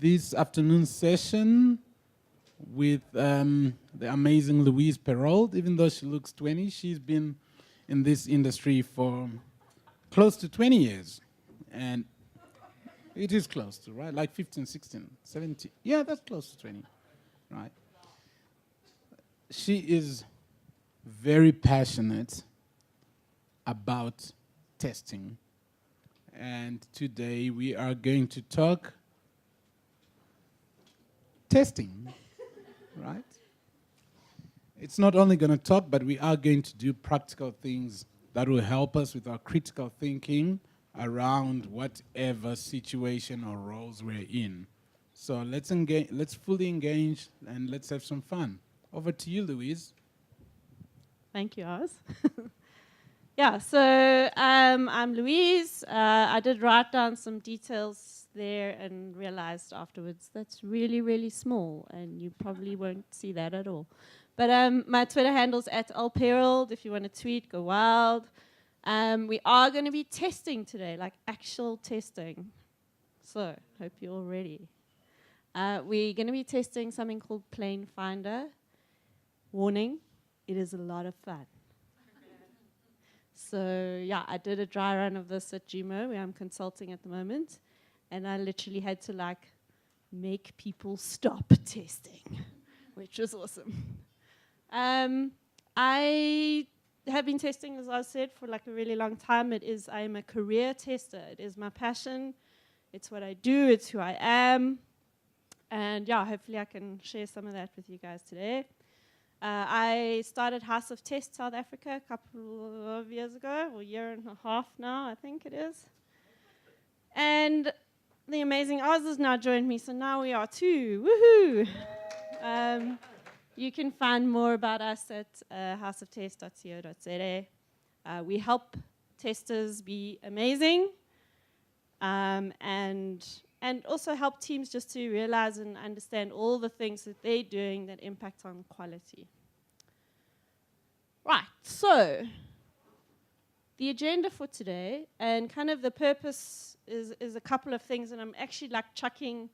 this afternoon session with the amazing Louise Perold. Even though she looks 20, she's been in this industry for close to 20 years. And it is close to, right? Like 15, 16, 17. Yeah, that's close to 20, right? She is very passionate about testing. And today we are going to talk testing, right? It's not only going to talk, but we are going to do practical things that will help us with our critical thinking around whatever situation or roles we're in. So let's engage, let's fully engage, and let's have some fun. Over to you, Louise. Thank you, Oz. Yeah, so I'm Louise. I did write down some details there and realized afterwards that's really, really small, and you probably won't see that at all. But my Twitter handle's @Perold. If you want to tweet, go wild. We are going to be testing today, like actual testing. So, hope you're all ready. We're going to be testing something called Plane Finder. Warning, it is a lot of fun. So, yeah, I did a dry run of this at Jumo, where I'm consulting at the moment. And I literally had to, like, make people stop testing, which was awesome. I have been testing, as I said, for like a really long time. I am a career tester. It is my passion. It's what I do. It's who I am. And yeah, hopefully I can share some of that with you guys today. I started House of Test South Africa a couple of years ago, or a year and a half now, I think it is. And the amazing Oz has now joined me, so now we are two. Woohoo! You can find more about us at houseoftest.co.za. We help testers be amazing, and also help teams just to realize and understand all the things that they're doing that impact on quality. Right, so the agenda for today, and kind of the purpose is a couple of things, and I'm actually like chucking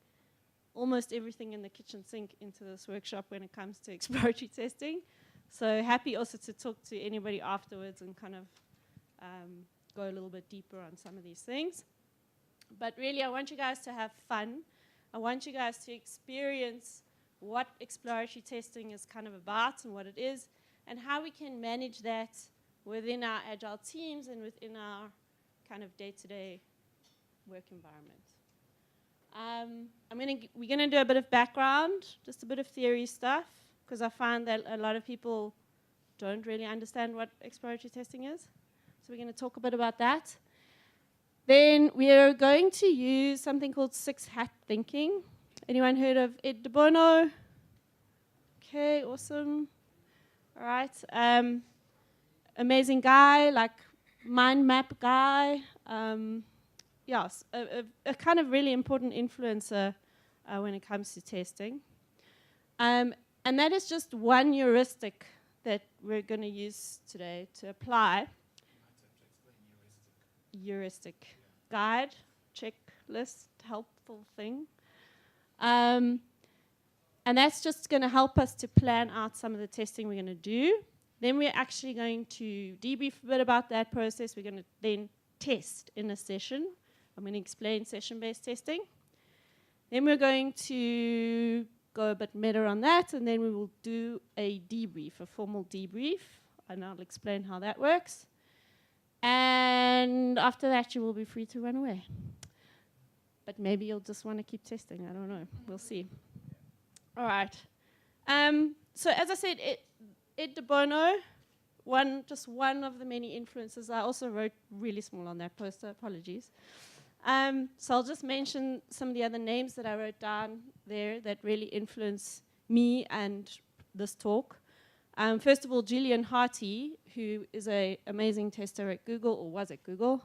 almost everything in the kitchen sink into this workshop when it comes to exploratory testing. So happy also to talk to anybody afterwards and kind of go a little bit deeper on some of these things. But really, I want you guys to have fun. I want you guys to experience what exploratory testing is kind of about and what it is, and how we can manage that within our Agile teams and within our kind of day-to-day work environment. We're going to do a bit of background, just a bit of theory stuff, because I find that a lot of people don't really understand what exploratory testing is. So we're going to talk a bit about that. Then we are going to use something called six-hat thinking. Anyone heard of Ed De Bono? Okay, awesome. All right. Amazing guy, like mind map guy. Yes, a kind of really important influencer when it comes to testing. And that is just one heuristic that we're going to use today to apply. Heuristic. Guide, checklist, helpful thing. And that's just going to help us to plan out some of the testing we're going to do. Then we're actually going to debrief a bit about that process. We're going to then test in a session. I'm going to explain session-based testing. Then we're going to go a bit meta on that, and then we will do a debrief, a formal debrief, and I'll explain how that works. And after that, you will be free to run away. But maybe you'll just want to keep testing. I don't know. We'll see. All right. So as I said, Ed De Bono, just one of the many influences. I also wrote really small on that poster. Apologies. So I'll just mention some of the other names that I wrote down there that really influence me and this talk. First of all, Julian Harty, who is an amazing tester at Google, or was at Google.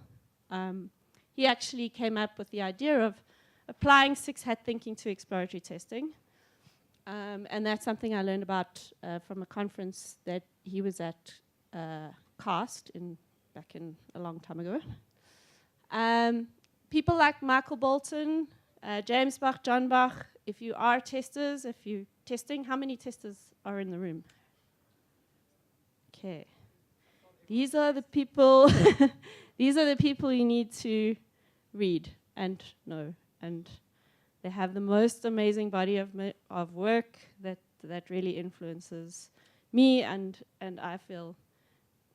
He actually came up with the idea of applying six-hat thinking to exploratory testing. And that's something I learned about from a conference that he was at, CAST, back in a long time ago. People like Michael Bolton, James Bach, John Bach, if you are testers, if you're testing, how many testers are in the room? Okay. These are the people these are the people you need to read and know. And they have the most amazing body of work that really influences me and I feel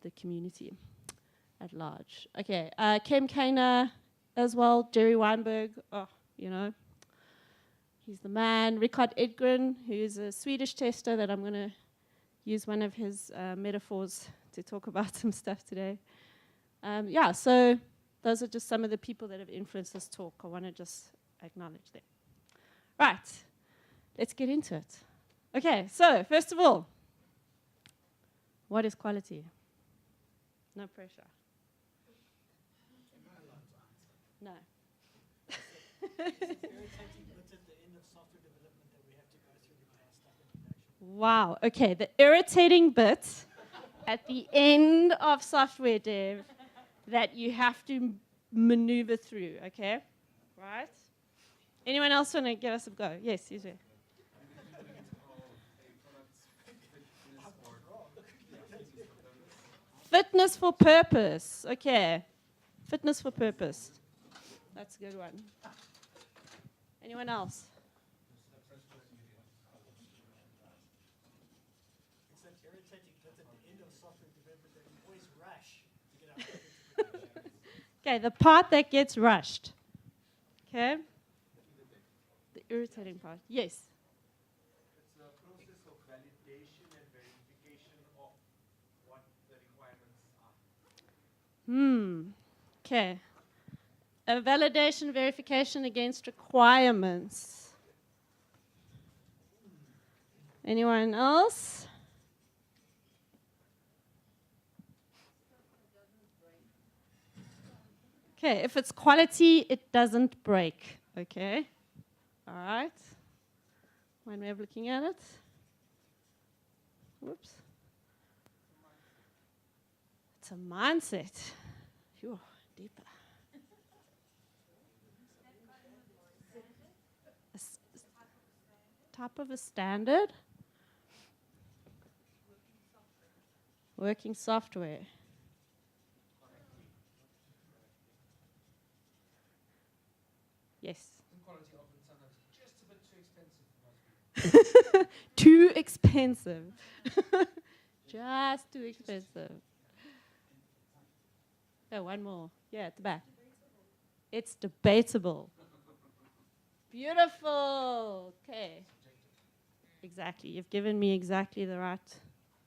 the community at large. Okay, Kem Kainer as well, Jerry Weinberg, he's the man. Rikard Edgren, who's a Swedish tester that I'm going to use one of his metaphors to talk about some stuff today. So those are just some of the people that have influenced this talk. I want to just acknowledge them. Right, let's get into it. Okay, so first of all, what is quality? No pressure. No. Wow, okay, the irritating bit at the end of software dev that you have to maneuver through, okay? Right? Anyone else want to give us a go? Yes, usually. Fitness for purpose, okay. Fitness for purpose. That's a good one. Anyone else? It's that irritating bit at the end of software development that you always rush to get out. Okay, the part that gets rushed. Okay? The irritating part. Yes? It's a process of validation and verification of what the requirements are. Okay. A validation verification against requirements. Anyone else? Okay, if it's quality, it doesn't break. Okay. All right. One way of looking at it. Whoops. It's a mindset. Phew, deeper. Type of a standard. Working software. Yes. Quality often sometimes just a bit too expensive. Too expensive. Just too expensive. Oh, one more. Yeah, at the back. It's debatable. Beautiful. Okay. Exactly. You've given me exactly the right.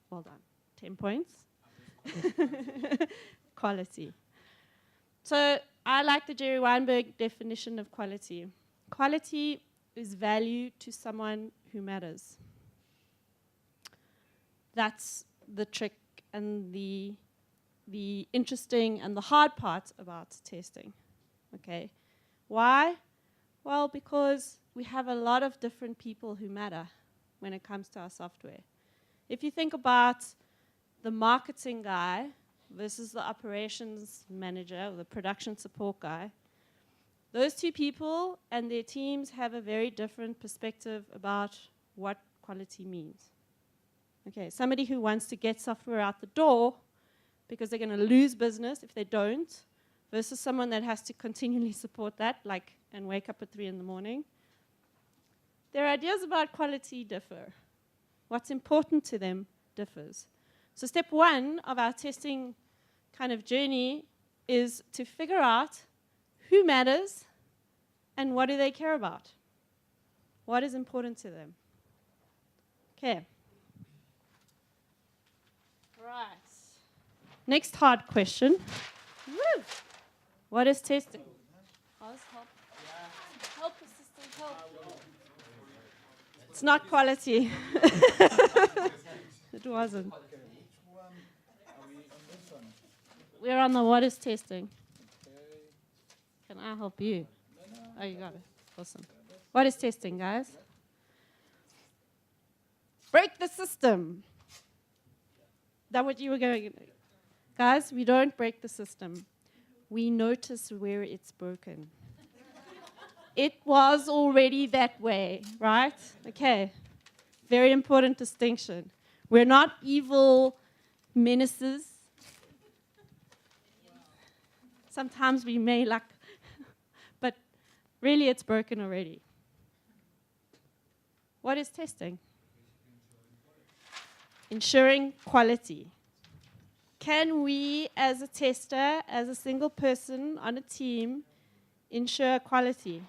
Well done. 10 points. Quality. So I like the Jerry Weinberg definition of quality. Quality is value to someone who matters. That's the trick and the interesting and the hard part about testing. Okay. Why? Well, because we have a lot of different people who matter when it comes to our software. If you think about the marketing guy versus the operations manager or the production support guy, those two people and their teams have a very different perspective about what quality means. Okay, somebody who wants to get software out the door because they're going to lose business if they don't, versus someone that has to continually support that, and wake up at 3 in the morning. Their ideas about quality differ. What's important to them differs. So step 1 of our testing kind of journey is to figure out who matters and what do they care about. What is important to them? Okay. Right. Next hard question. Woo. What is testing? Help. Help, assistant, help. It's not quality. It wasn't. We're on the what is testing. Can I help you? Oh, you got it. Awesome. What is testing, guys? Break the system. That what you were going to... Guys, we don't break the system. We notice where it's broken. It was already that way, right? Okay. Very important distinction. We're not evil menaces. Sometimes we may like, but really it's broken already. What is testing? Ensuring quality. Can we, as a tester, as a single person on a team, ensure quality?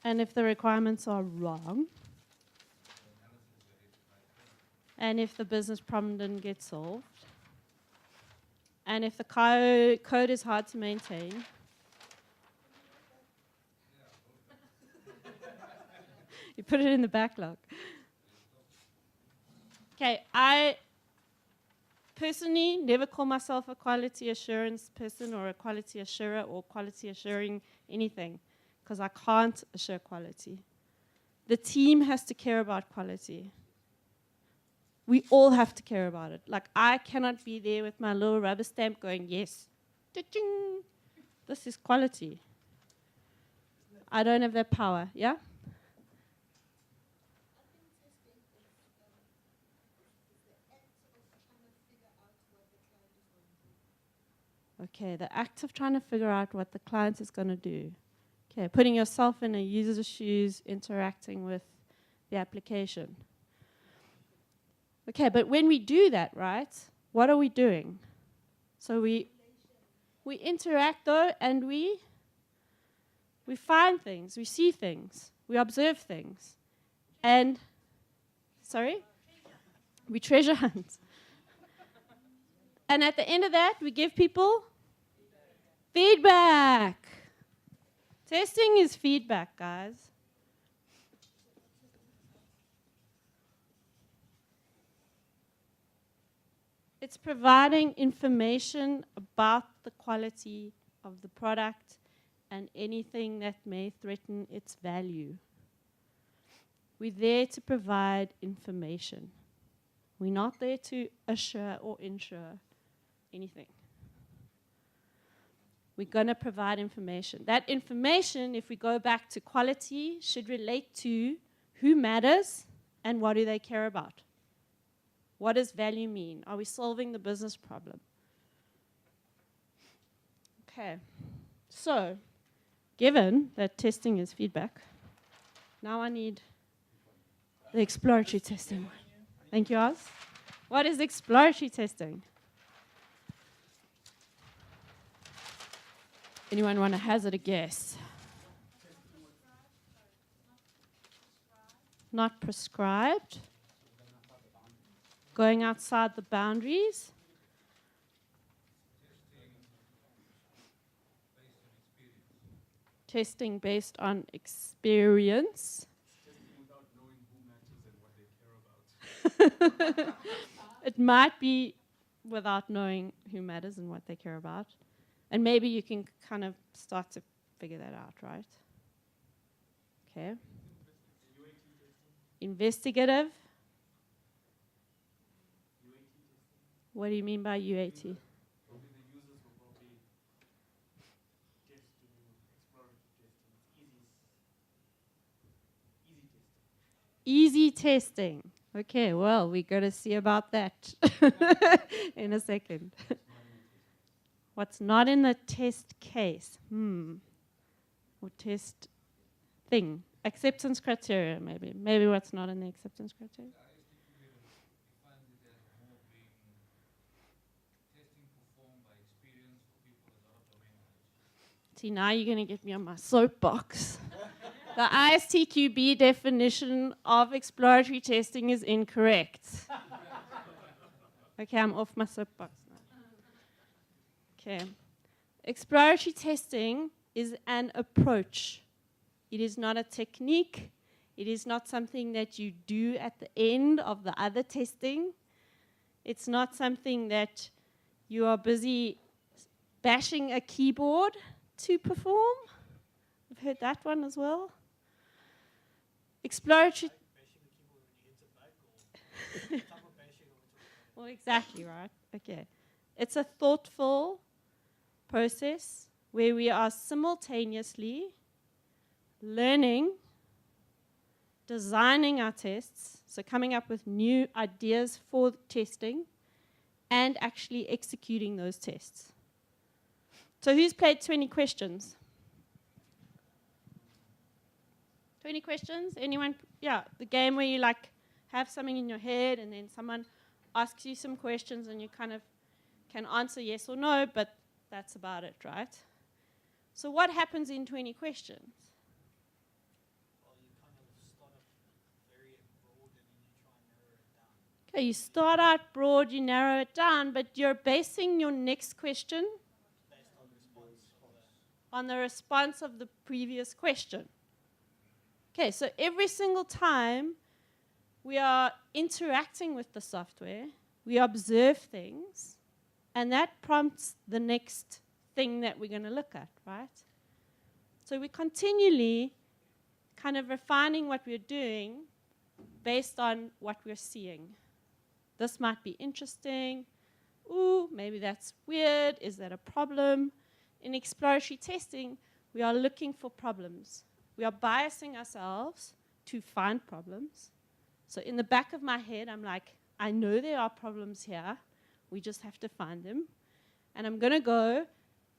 And if the requirements are wrong, and if the business problem didn't get solved, and if the code is hard to maintain, you put it in the backlog. Okay, I personally never call myself a quality assurance person or a quality assurer or quality assuring anything, because I can't assure quality. The team has to care about quality. We all have to care about it. Like, I cannot be there with my little rubber stamp going, yes, cha-ching, this is quality. I don't have that power, yeah? Okay, the act of trying to figure out what the client is going to do. Okay, putting yourself in a user's shoes, interacting with the application. Okay, but when we do that, right, what are we doing? So we interact, though, and we find things, we see things, we observe things. And, sorry? We treasure hunt. And at the end of that, we give people feedback. Testing is feedback, guys. It's providing information about the quality of the product and anything that may threaten its value. We're there to provide information. We're not there to assure or ensure anything. We're going to provide information. That information, if we go back to quality, should relate to who matters and what do they care about. What does value mean? Are we solving the business problem? Okay. So, given that testing is feedback, now I need the exploratory testing one. Thank you, Oz. What is exploratory testing? Anyone want to hazard a guess? Not prescribed. Going outside the boundaries. Testing based on experience. Without knowing who matters and what they care about. It might be without knowing who matters and what they care about. And maybe you can kind of start to figure that out, right? Okay. Investigative. What do you mean by UAT? Probably the users will probably just do exploratory testing. Easy testing. Okay, well, we're going to see about that in a second. What's not in the test case? Or test thing. Acceptance criteria, maybe. Maybe what's not in the acceptance criteria. See, now you're going to get me on my soapbox. The ISTQB definition of exploratory testing is incorrect. Okay, I'm off my soapbox now. Okay. Exploratory testing is an approach. It is not a technique. It is not something that you do at the end of the other testing. It's not something that you are busy bashing a keyboard to perform. I've heard that one as well. Exploratory. Well, exactly, right? Okay. It's a thoughtful process where we are simultaneously learning, designing our tests, so coming up with new ideas for testing, and actually executing those tests. So who's played 20 questions? 20 questions? Anyone? Yeah, the game where you like have something in your head and then someone asks you some questions and you kind of can answer yes or no, but that's about it, right? So what happens in 20 questions? Well, you kind of start up very broad and then you try and narrow it down. Okay, you start out broad, you narrow it down, but you're basing your next question Based on response of the on the response of the previous question. Okay, so every single time we are interacting with the software, we observe things, and that prompts the next thing that we're going to look at, right? So we're continually kind of refining what we're doing based on what we're seeing. This might be interesting. Ooh, maybe that's weird. Is that a problem? In exploratory testing, we are looking for problems. We are biasing ourselves to find problems. So in the back of my head, I'm like, I know there are problems here. We just have to find them. And I'm going to go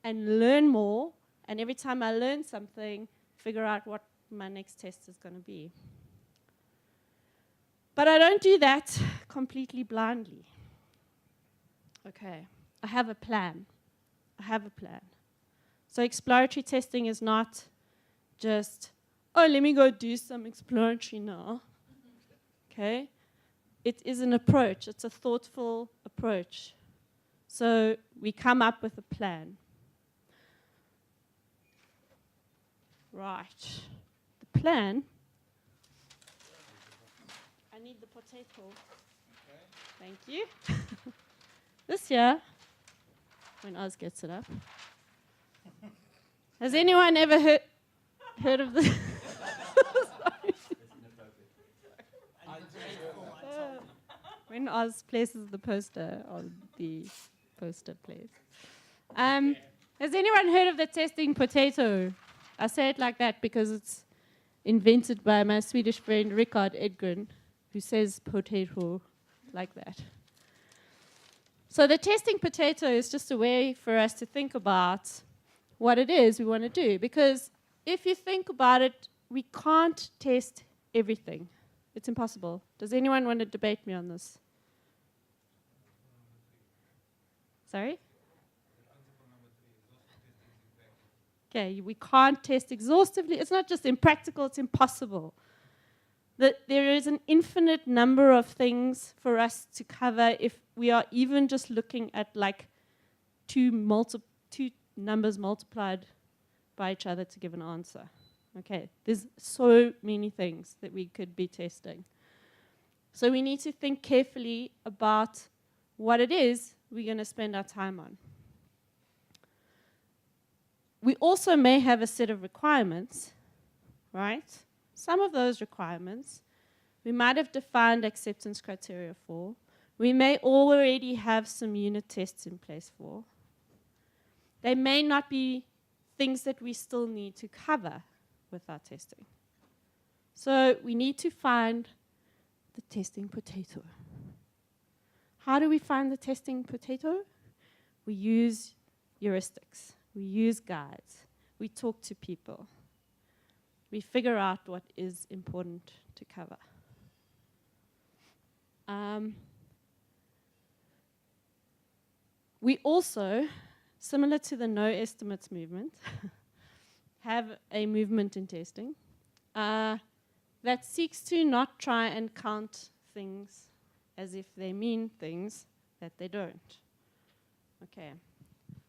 and learn more. And every time I learn something, figure out what my next test is going to be. But I don't do that completely blindly. Okay, I have a plan. I have a plan. So exploratory testing is not just, oh, let me go do some exploratory now. Okay? It is an approach. It's a thoughtful approach. So we come up with a plan. Right. The plan. I need the potato. Thank you. This year, when Oz gets it up. Has anyone ever heard of this? When Oz places the poster on the poster place. Has anyone heard of the testing potato? I say it like that because it's invented by my Swedish friend Rickard Edgren, who says potato like that. So the testing potato is just a way for us to think about what it is we want to do. Because if you think about it, we can't test everything. It's impossible. Does anyone want to debate me on this? Sorry? Okay, we can't test exhaustively. It's not just impractical, it's impossible. There is an infinite number of things for us to cover if we are even just looking at like two numbers multiplied by each other to give an answer. Okay, there's so many things that we could be testing. So we need to think carefully about what it is we're going to spend our time on. We also may have a set of requirements, right? Some of those requirements we might have defined acceptance criteria for. We may already have some unit tests in place for. They may not be things that we still need to cover with our testing. So we need to find the testing potato. How do we find the testing potato? We use heuristics. We use guides. We talk to people. We figure out what is important to cover. We also, similar to the no estimates movement, have a movement in testing that seeks to not try and count things as if they mean things that they don't. Okay.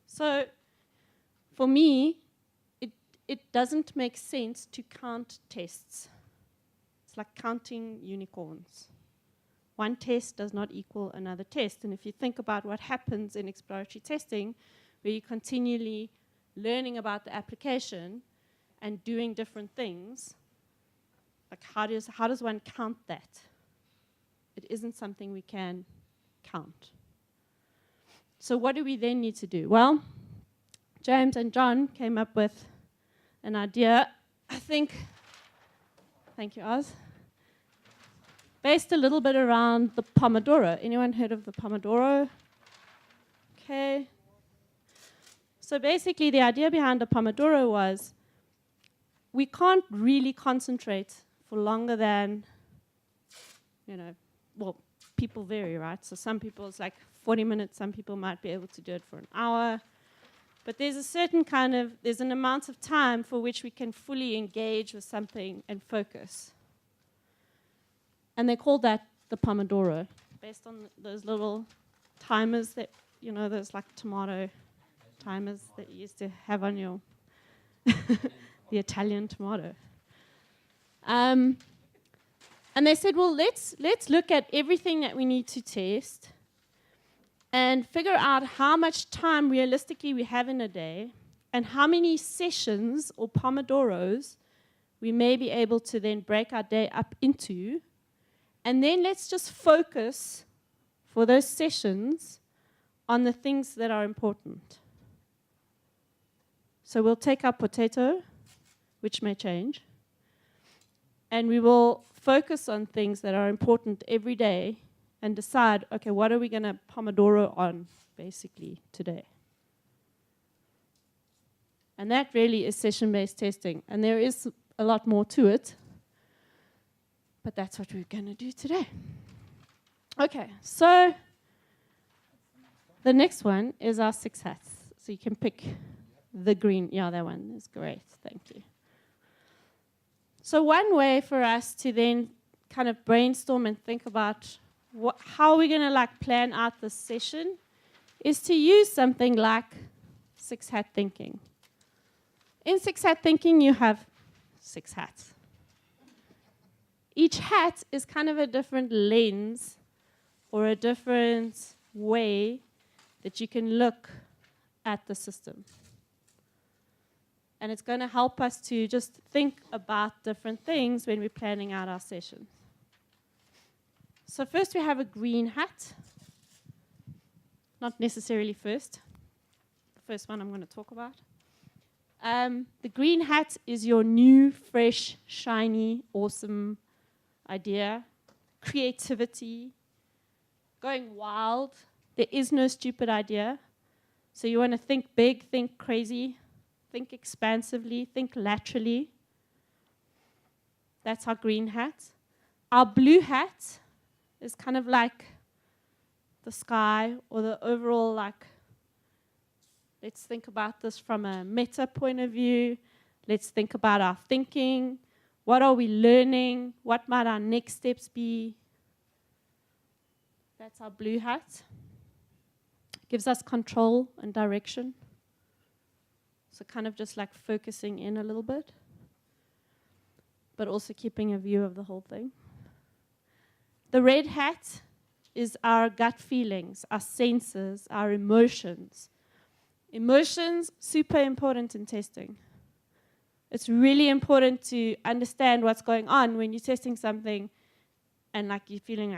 So, for me, it doesn't make sense to count tests. It's like counting unicorns. One test does not equal another test. And if you think about what happens in exploratory testing, where you're continually learning about the application and doing different things, like how does one count that? It isn't something we can count. So what do we then need to do? Well, James and John came up with an idea, I think, thank you, Oz, based a little bit around the Pomodoro. Anyone heard of the Pomodoro? Okay. So basically the idea behind the Pomodoro was we can't really concentrate for longer than, well, people vary, right? So some people it's like 40 minutes, some people might be able to do it for an hour. But there's a certain there's an amount of time for which we can fully engage with something and focus. And they called that the Pomodoro, based on those little timers that, those like tomato timers that you used to have on your, the Italian tomato. And they said, well, let's look at everything that we need to test and figure out how much time realistically we have in a day and how many sessions or Pomodoros we may be able to then break our day up into. And then let's just focus for those sessions on the things that are important. So we'll take our potato, which may change, and we will focus on things that are important every day and decide, okay, what are we going to Pomodoro on, basically, today? And that really is session-based testing. And there is a lot more to it, but that's what we're going to do today. Okay, so the next one is our 6 hats. So you can pick the green. Yeah, that one is great. Thank you. So one way for us to then kind of brainstorm and think about how we're going to plan out this session is to use something like 6 hat thinking. In 6 hat thinking, you have 6 hats. Each hat is kind of a different lens or a different way that you can look at the system. And it's going to help us to just think about different things when we're planning out our sessions. So first we have a green hat. Not necessarily first. The first one I'm going to talk about. The green hat is your new, fresh, shiny, awesome idea. Creativity. Going wild. There is no stupid idea. So you want to think big, think crazy, think expansively, think laterally. That's our green hat. Our blue hat is kind of like the sky or the overall, let's think about this from a meta point of view. Let's think about our thinking. What are we learning? What might our next steps be? That's our blue hat. Gives us control and direction. So kind of just focusing in a little bit, but also keeping a view of the whole thing. The red hat is our gut feelings, our senses, our emotions. Emotions, super important in testing. It's really important to understand what's going on when you're testing something and you're feeling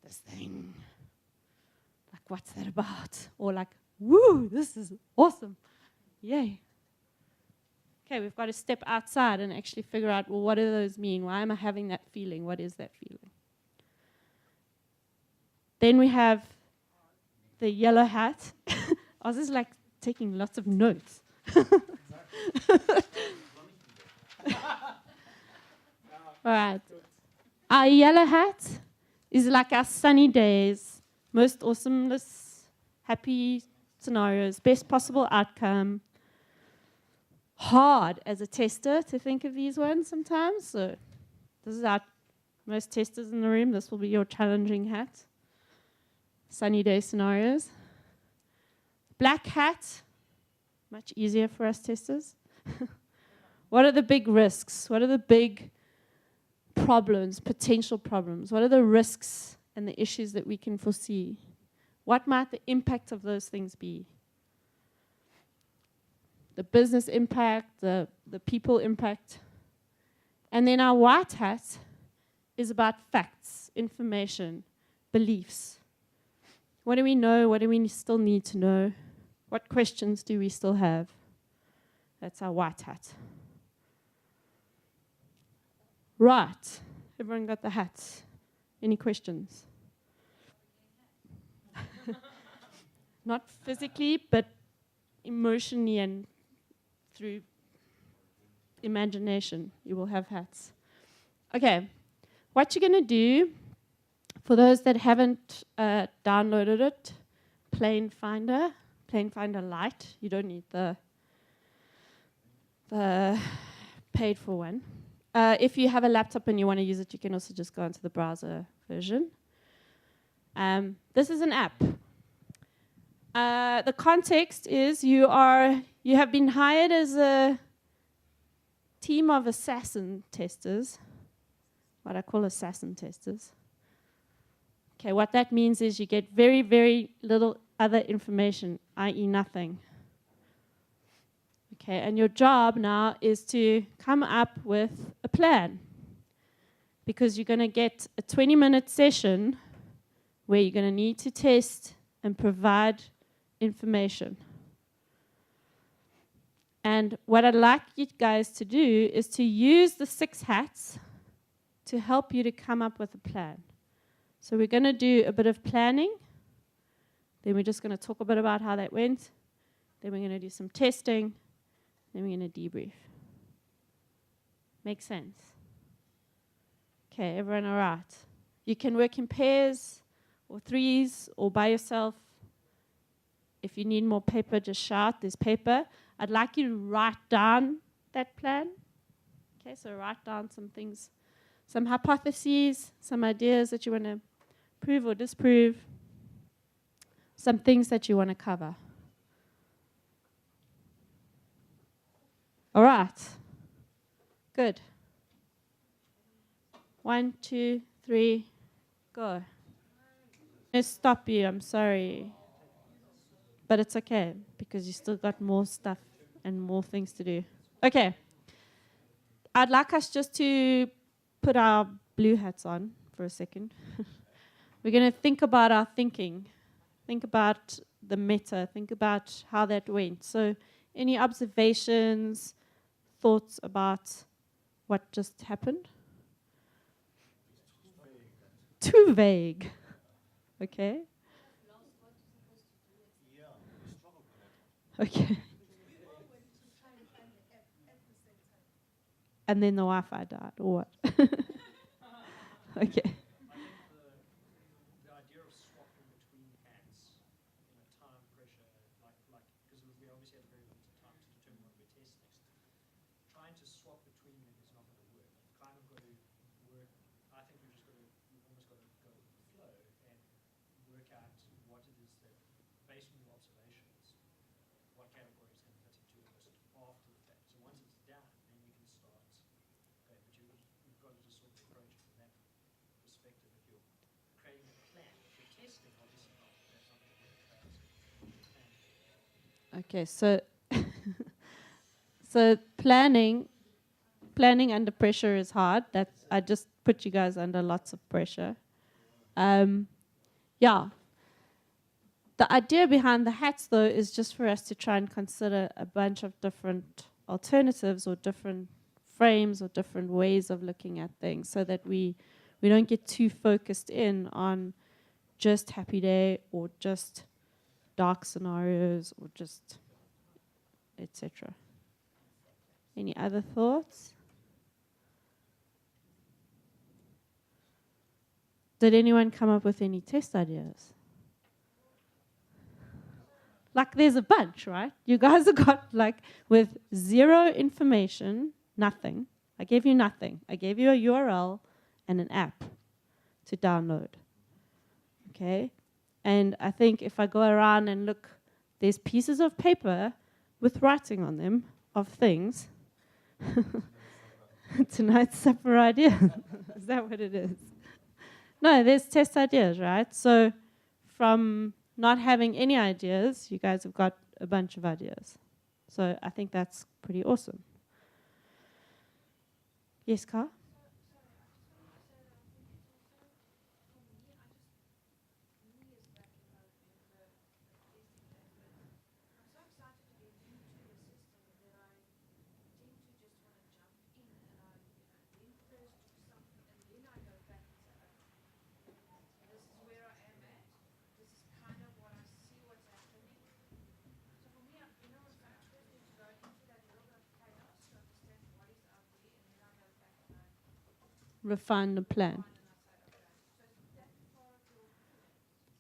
this thing. What's that about? Or woo, this is awesome. Yay. Okay, we've got to step outside and actually figure out, well, what do those mean? Why am I having that feeling? What is that feeling? Then we have the yellow hat. I was just taking lots of notes. All right. Our yellow hat is our sunny days, most awesomeness, happy scenarios, best possible outcome. Hard as a tester to think of these ones sometimes. So this is our most testers in the room. This will be your challenging hat. Sunny day scenarios. Black hat, much easier for us testers. What are the big risks? What are the big problems, potential problems? What are the risks and the issues that we can foresee? What might the impact of those things be? The business impact, the people impact. And then our white hat is about facts, information, beliefs. What do we know? What do we still need to know? What questions do we still have? That's our white hat. Right. Everyone got the hats? Any questions? Not physically, but emotionally and through imagination, you will have hats. Okay, what you're going to do, for those that haven't downloaded it, Plane Finder Lite, you don't need the paid for one. If you have a laptop and you want to use it, you can also just go into the browser version. This is an app. The context is you have been hired as a team of assassin testers, what I call assassin testers. Okay, what that means is you get very, very little other information, i.e. nothing. Okay, and your job now is to come up with a plan, because you're going to get a 20-minute session where you're going to need to test and provide information. And what I'd like you guys to do is to use the 6 hats to help you to come up with a plan. So we're going to do a bit of planning. Then we're just going to talk a bit about how that went. Then we're going to do some testing. Then we're going to debrief. Make sense? Okay, everyone all right? You can work in pairs or threes or by yourself. If you need more paper, just shout. There's paper. I'd like you to write down that plan. Okay, so write down some things, some hypotheses, some ideas that you want to prove or disprove, some things that you want to cover. All right. Good. 1, 2, 3, go. I stop you, I'm sorry. But it's okay, because you still got more stuff and more things to do. Okay. I'd like us just to put our blue hats on for a second. We're going to think about our thinking. Think about the meta. Think about how that went. So any observations, thoughts about what just happened? Too vague. Okay. Okay. And then the Wi-Fi died, or what? Okay. The idea of swapping between hats in a time pressure, like because we obviously have very limited time to determine what we're testing. Trying to swap between them is not going to work. You've kind of got to work. I think you've almost got to go with the flow and work out what it is that, based on your observations, what category it's going to fit into almost after the fact. So once it's done, then you can start. Okay, but you've got to just sort of approach it from that perspective. If you're creating a plan, if you're testing, obviously not. That's not going to work. Okay, so so planning under pressure is hard. I just put you guys under lots of pressure. Yeah. The idea behind the hats, though, is just for us to try and consider a bunch of different alternatives or different frames or different ways of looking at things, so that we don't get too focused in on just happy day or just dark scenarios or just etc. Any other thoughts? Did anyone come up with any test ideas? Like, there's a bunch, right? You guys have got, like, with zero information, nothing. I gave you nothing. I gave you a URL and an app to download. Okay? And I think if I go around and look, there's pieces of paper with writing on them of things. Tonight's supper idea. Is that what it is? No, there's test ideas, right? So from not having any ideas, you guys have got a bunch of ideas. So I think that's pretty awesome. Yes, Carl? refine the plan.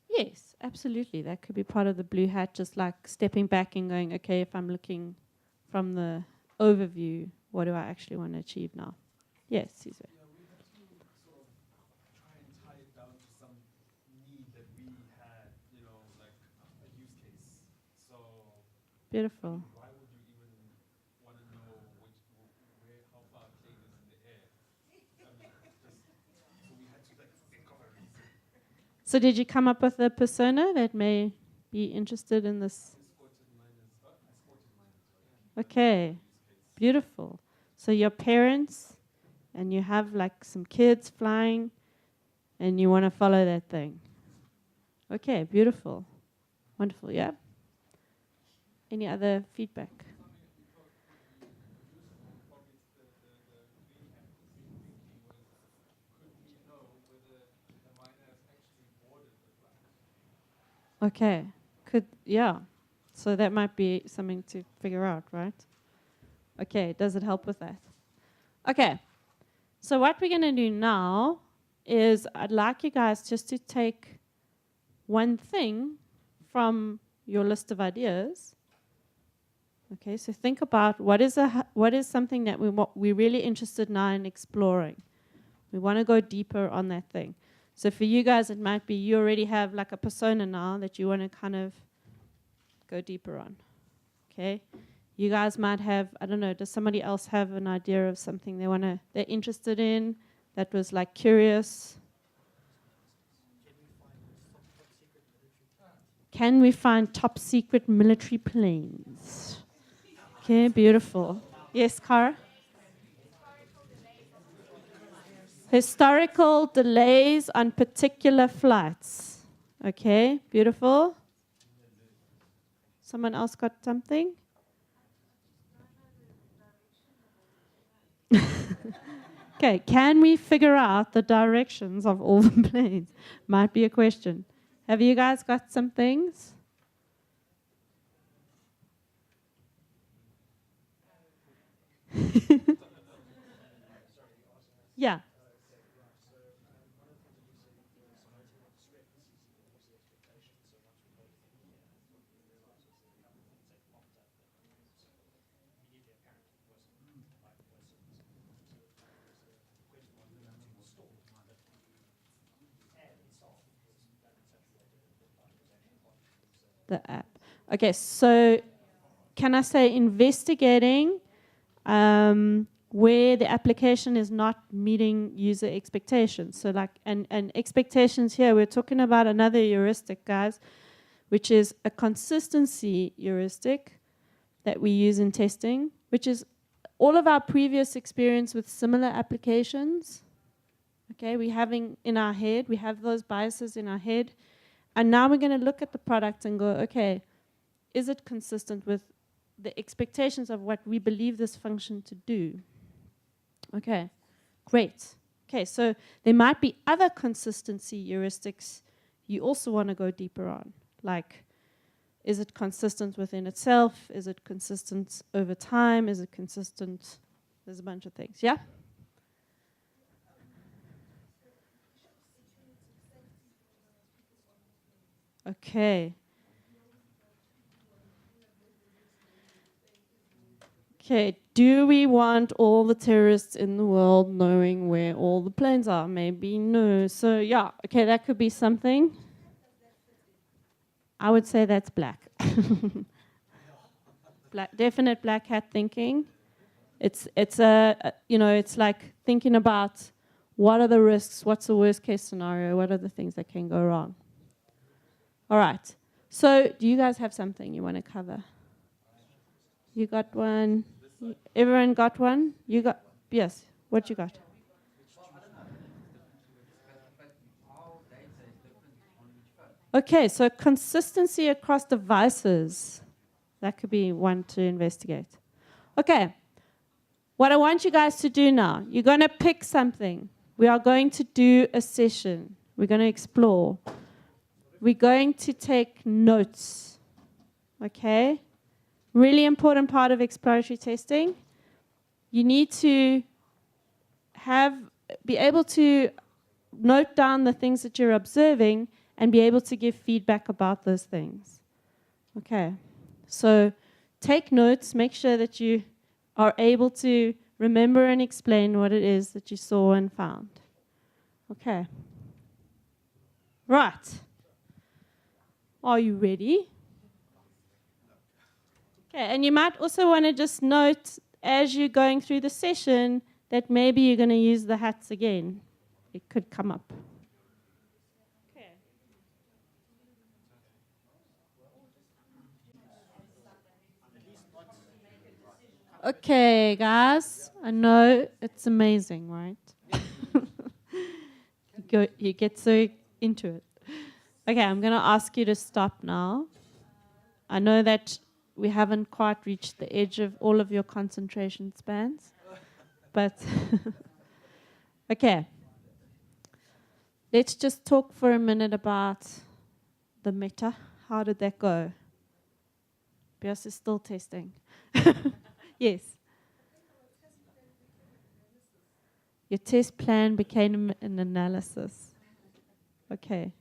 Yes, absolutely. That could be part of the blue hat, just like stepping back and going, okay, if I'm looking from the overview, what do I actually want to achieve now? Yes, Caesar. Yeah, we have to sort of try and tie it down to some need that we had, like a use case. So Beautiful. why would you even want to know how far a plane is in the air? I mean, so we had to like think of a reason. So did you come up with a persona that may be interested in this? Okay, beautiful. So your parents, and you have like some kids flying, and you want to follow that thing. Okay, beautiful. Wonderful, yeah? Any other feedback? Okay, yeah. So that might be something to figure out, right? Okay, does it help with that? Okay, so what we're going to do now is I'd like you guys just to take one thing from your list of ideas. Okay, so think about what is something that we're really interested now in exploring. We want to go deeper on that thing. So for you guys, it might be you already have like a persona now that you want to kind of go deeper on. Okay, you guys might have, I don't know, does somebody else have an idea of something they're interested in that was like curious? Can we find top secret military planes? Okay, beautiful. Yes, Cara? Historical delays on particular flights. Okay, beautiful. Someone else got something? Okay, can we figure out the directions of all the planes? Might be a question. Have you guys got some things? Yeah. The app. Okay, so can I say investigating where the application is not meeting user expectations? So like, and expectations here, we're talking about another heuristic, guys, which is a consistency heuristic that we use in testing, which is all of our previous experience with similar applications. Okay, we have those biases in our head. And now we're going to look at the product and go, okay, is it consistent with the expectations of what we believe this function to do? Okay, great. Okay, so there might be other consistency heuristics you also want to go deeper on. Like, is it consistent within itself? Is it consistent over time? Is it consistent? There's a bunch of things, yeah? Okay. Okay, do we want all the terrorists in the world knowing where all the planes are? Maybe no. So yeah, okay, that could be something. I would say that's black. Definite black hat thinking. It's like thinking about what are the risks, what's the worst case scenario, what are the things that can go wrong. All right. So do you guys have something you want to cover? You got one? Everyone got one? You got? Yes. What you got? Okay, so consistency across devices. That could be one to investigate. Okay. What I want you guys to do now, you're going to pick something. We are going to do a session. We're going to explore. We're going to take notes. Okay? Really important part of exploratory testing. You need to have be able to note down the things that you're observing and be able to give feedback about those things. Okay, so take notes, make sure that you are able to remember and explain what it is that you saw and found. Okay. Right. Are you ready? Okay, and you might also want to just note as you're going through the session that maybe you're going to use the hats again. It could come up. Okay. Okay, guys, I know it's amazing, right? You get so into it. Okay, I'm going to ask you to stop now. I know that we haven't quite reached the edge of all of your concentration spans, but okay. Let's just talk for a minute about the meta. How did that go? Bios is still testing. Yes. Your test plan became an analysis. Okay.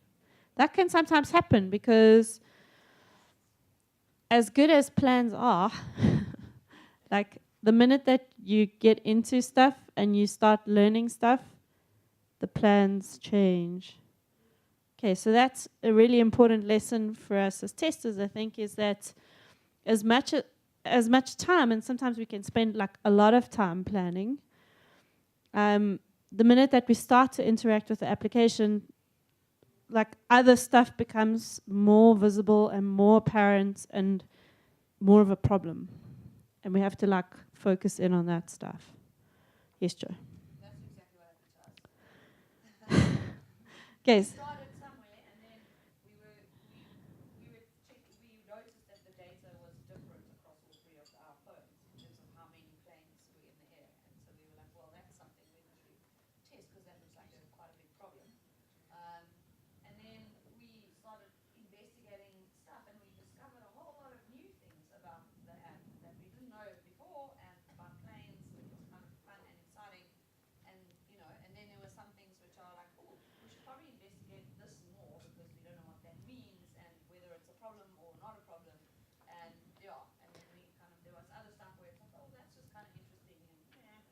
That can sometimes happen because as good as plans are, like the minute that you get into stuff and you start learning stuff, the plans change. Okay, so that's a really important lesson for us as testers, I think, is that as much time, and sometimes we can spend like a lot of time planning, the minute that we start to interact with the application, like other stuff becomes more visible and more apparent and more of a problem. And we have to like focus in on that stuff. Yes, Joe. That's exactly what happened to us. Okay. We started somewhere and then we noticed that the data was different across all three of our phones in terms of how many planes were in the air. And so we were like, well, that's something we need to test because that looks like quite a big problem. And then we started investigating stuff and we discovered a whole lot of new things about the app that we didn't know before and about planes, which was kind of fun and exciting. And, and then there were some things which are like, oh, we should probably investigate this more because we don't know what that means and whether it's a problem or not a problem. And and then there was other stuff where it's like, oh, that's just kind of interesting. And,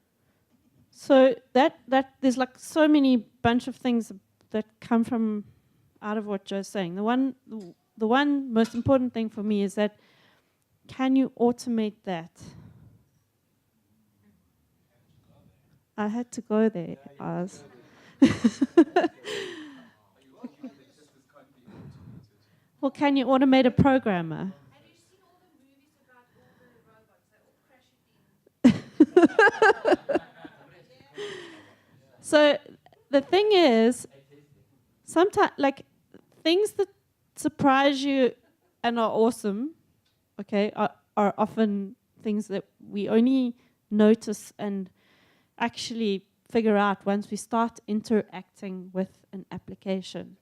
So that there's like so many bunch of things that come from out of what Joe's saying. The one most important thing for me is that can you automate that? I had to go there, Oz. Well, can you automate a programmer? have you seen all the movies about all the robots? They all crash it in. So the thing is, sometimes like things that surprise you and are awesome, okay, are often things that we only notice and actually figure out once we start interacting with an application.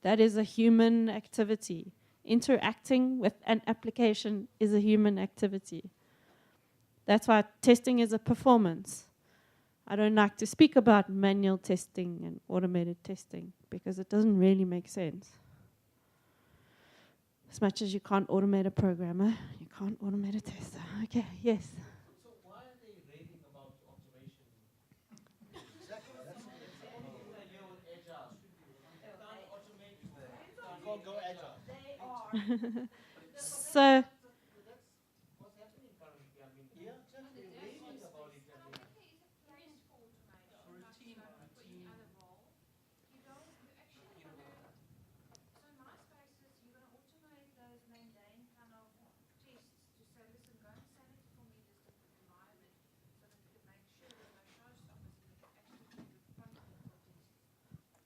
That is a human activity. Interacting with an application is a human activity. That's why testing is a performance. I don't like to speak about manual testing and automated testing because it doesn't really make sense. As much as you can't automate a programmer, you can't automate a tester. Okay, yes. So why are they raving about automation? Exactly. That's a year with Agile. You can't automate. You can't go Agile. They are. So What's happening currently? I mean, just raving about it. I mean,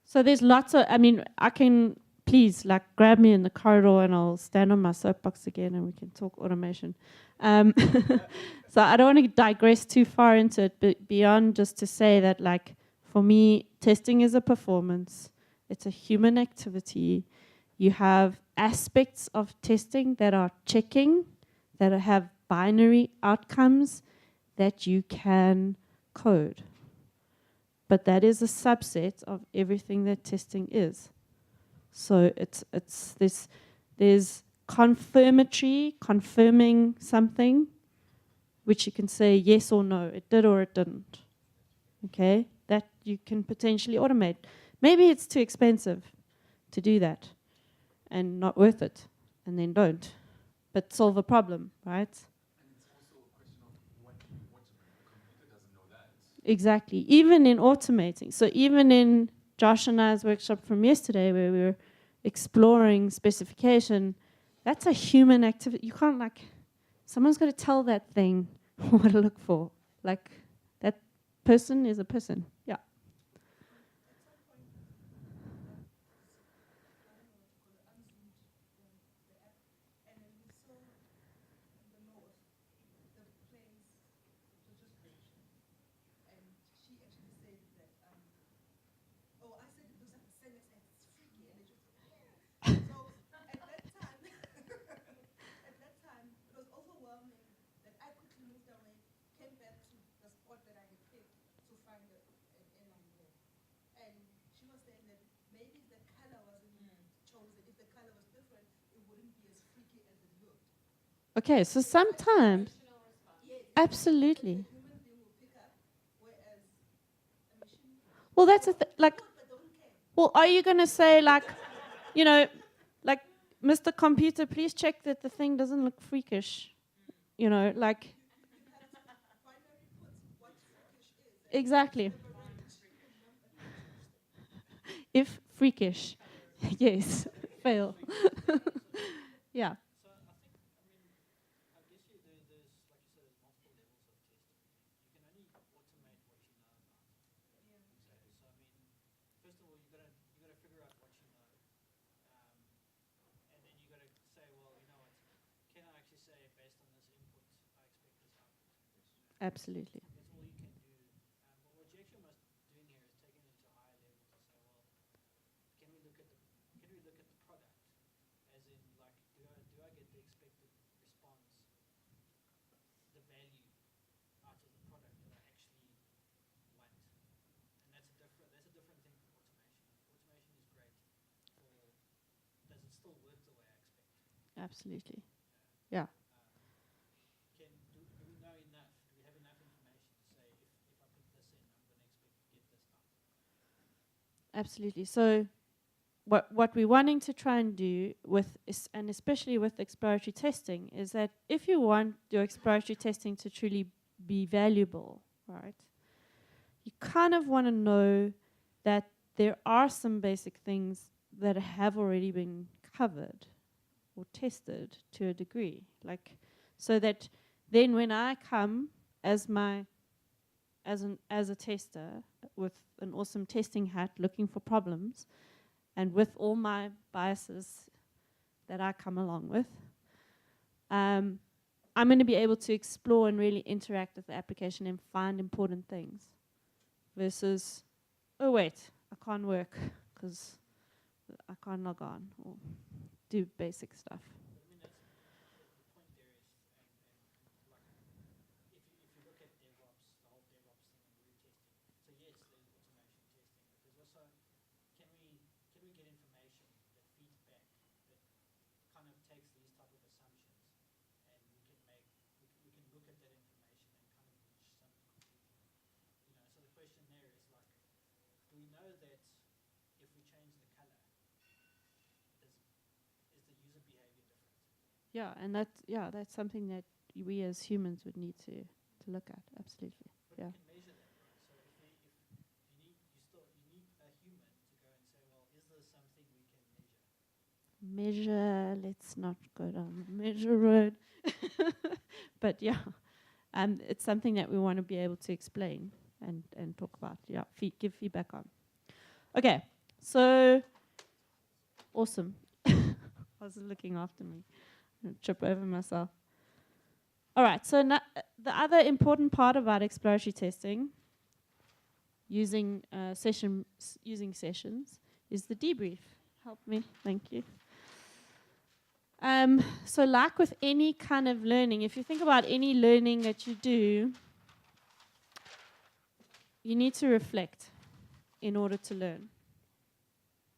So there's lots of, I mean, I can, please, like, grab me in the corridor and I'll stand on my soapbox again and we can talk automation. So I don't want to digress too far into it, but beyond just to say that, like, for me, testing is a performance. It's a human activity. You have aspects of testing that are checking, that have binary outcomes that you can code. but that is a subset of everything that testing is. So there's confirming something, which you can say yes or no, it did or it didn't. Okay, that you can potentially automate. Maybe it's too expensive to do that and not worth it, and then don't. But solve a problem, right? And it's also a question of what do you automate? The computer doesn't know that. Exactly. Even in automating. So even in Josh and I's workshop from yesterday, where we were exploring specification, that's a human activity. You can't, like, someone's got to tell that thing what to look for. Like, that person is a person. Yeah. Okay, so sometimes, absolutely. Well, that's like, well, are you going to say, like, you know, like, Mr. Computer, please check that the thing doesn't look freakish? You know, like, exactly. If freakish, yes, fail. Yeah. So I think, I guess there's, like you said, there's multiple levels of testing. You can only automate what you know about. Exactly. So first of all, you gotta figure out what you know, and then you gotta say, well, you know what? Can I actually say based on this input, I expect this output? Absolutely. That's all you can do. But what you actually must doing here is taking it to a higher level to say, well, can we look at the product, as in, like, do I get the expected response, the value out of the product that I actually want? And that's a different thing from automation. Automation is great for, does it still work the way I expect? Absolutely. Yeah. Do we know enough? Do we have enough information to say if I put this in, I'm going to expect to get this out? Absolutely. So what we're wanting to try and do with, and especially with exploratory testing, is that if you want your exploratory testing to truly be valuable, right, you kind of want to know that there are some basic things that have already been covered or tested to a degree, like, so that then when I come as a tester with an awesome testing hat looking for problems, and with all my biases that I come along with, I'm going to be able to explore and really interact with the application and find important things, versus, oh wait, I can't work because I can't log on or do basic stuff. That's the point there is, and like, if you look at DevOps, the whole DevOps thing and root testing, so yes, there's automation testing, but there's also, can we get information that feeds back, that kind of takes these type of assumptions, and we can look at that information and kind of reach some conclusion. So the question there is, like, do we know that if we change the color, is the user behavior different? Yeah, and that's something that we as humans would need to look at. Absolutely. But Yeah. we can measure that, right? So if you need a human to go and say, well, is this something we can measure? Measure, let's not go down the measure road. But yeah, it's something that we want to be able to explain and talk about. Yeah, give feedback on. Okay, so awesome. I was looking after me. I'm gonna trip over myself. All right, so the other important part about exploratory testing, using sessions, is the debrief. Help me, thank you. So like with any kind of learning, if you think about any learning that you do, you need to reflect. in order to learn.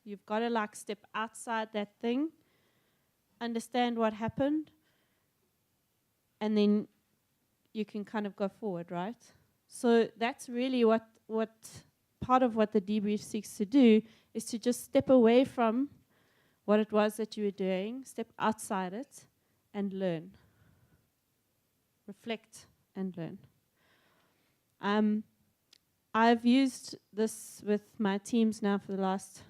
You've got to like step outside that thing, understand what happened, and then you can kind of go forward, right? So that's really what part of what the debrief seeks to do, is to just step away from what it was that you were doing, step outside it, and learn. Reflect and learn. I've used this with my teams now for the last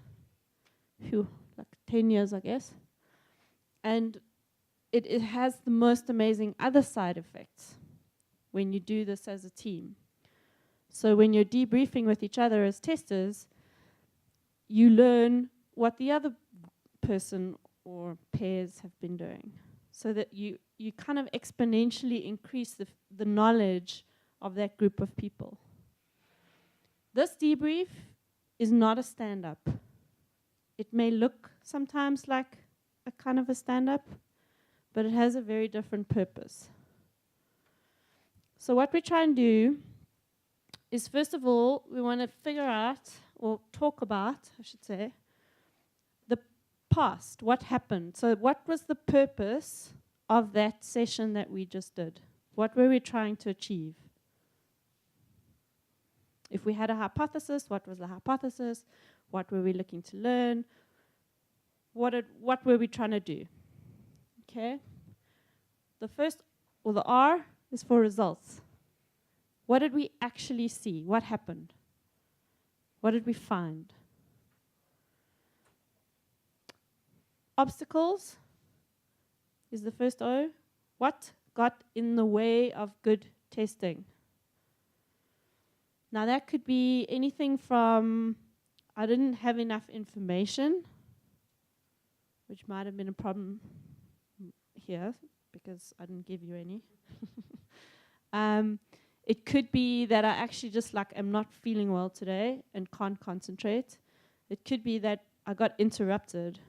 10 years, I guess. And it has the most amazing other side effects when you do this as a team. So when you're debriefing with each other as testers, you learn what the other person or pairs have been doing, so that you kind of exponentially increase the knowledge of that group of people. This debrief is not a stand-up. It may look sometimes like a kind of a stand-up, but it has a very different purpose. So what we try and do is, first of all, we want to figure out, or talk about, I should say, the past, what happened. So what was the purpose of that session that we just did? What were we trying to achieve? If we had a hypothesis, what was the hypothesis? What were we looking to learn? What were we trying to do? Okay. The first, or the R, is for results. What did we actually see? What happened? What did we find? Obstacles is the first O. What got in the way of good testing? Now that could be anything from, I didn't have enough information, which might have been a problem here because I didn't give you any. It could be that I actually just am not feeling well today and can't concentrate. It could be that I got interrupted,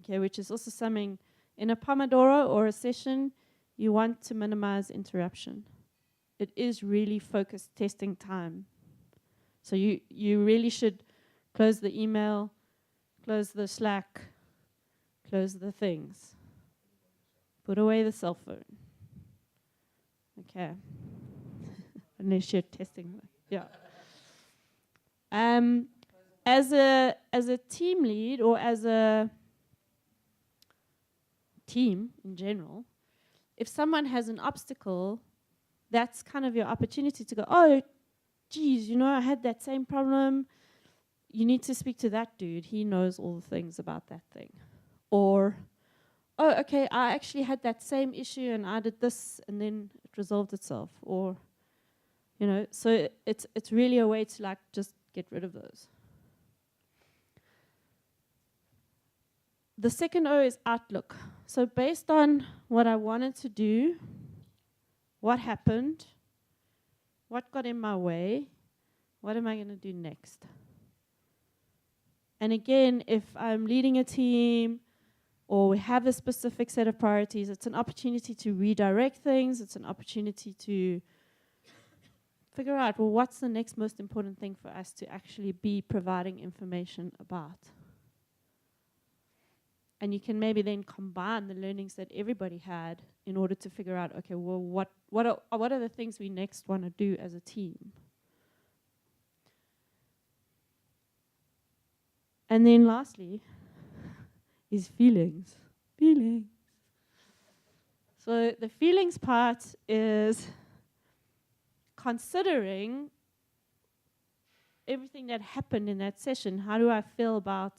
okay, which is also something in a Pomodoro or a session, you want to minimize interruption. It is really focused testing time. So you really should close the email, close the Slack, close the things. Put away the cell phone. Okay. Unless you're testing. Yeah. As a team lead, or as a team in general, if someone has an obstacle, that's kind of your opportunity to go, oh, geez, I had that same problem. You need to speak to that dude. He knows all the things about that thing. Or, oh, okay, I actually had that same issue and I did this and then it resolved itself. Or, so it's really a way to just get rid of those. The second O is outlook. So based on what I wanted to do, what happened, what got in my way, what am I going to do next? And again, if I'm leading a team or we have a specific set of priorities, it's an opportunity to redirect things. It's an opportunity to figure out, well, what's the next most important thing for us to actually be providing information about? And you can maybe then combine the learnings that everybody had in order to figure out, okay, well, what are the things we next want to do as a team? And then lastly is feelings. Feelings. So the feelings part is considering everything that happened in that session. How do I feel about